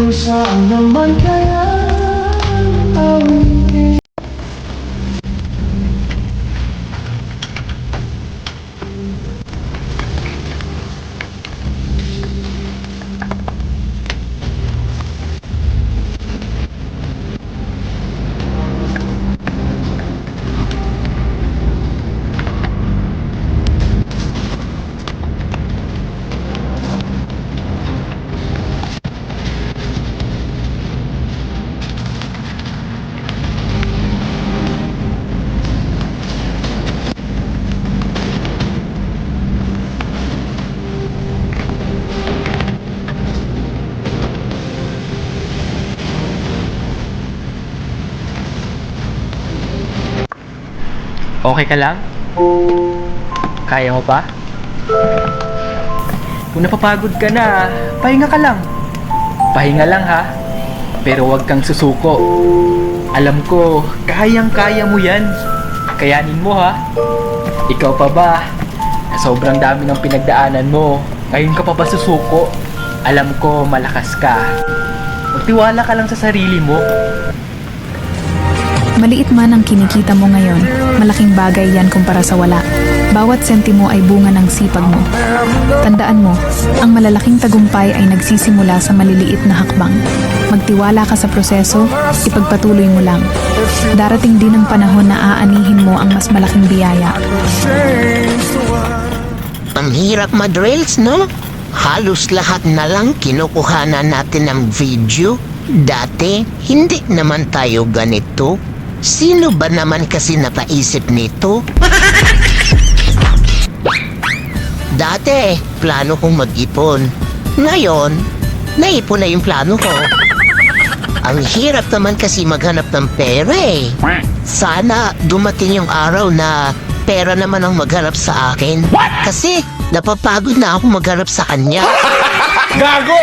kung saan naman kaya ang Okay ka lang? Kaya mo pa? Kung napapagod ka na, pahinga ka lang. Pahinga lang ha. Pero huwag kang susuko. Alam ko, kayang-kaya mo yan. Kayanin mo ha. Ikaw pa ba? Sobrang dami ng pinagdaanan mo. Ngayon ka pa ba susuko? Alam ko, malakas ka. Magtiwala ka lang sa sarili mo. Maliit man ang kinikita mo ngayon, malaking bagay yan kumpara sa wala. Bawat sentimo ay bunga ng sipag mo. Tandaan mo, ang malalaking tagumpay ay nagsisimula sa maliliit na hakbang. Magtiwala ka sa proseso, ipagpatuloy mo lang. Darating din ang panahon na aanihin mo ang mas malaking biyaya. Ang hirap madrills, no? Halos lahat na lang kinukuhanan natin ng video. Dati, hindi naman tayo ganito. Sino ba naman kasi napaisip nito? Dati, plano kong mag-ipon. Ngayon, naipon na yung plano ko. Ang hirap naman kasi maghanap ng pera eh. Sana dumating yung araw na pera naman ang maghanap sa akin. Kasi napapagod na ako maghanap sa kanya. Gago!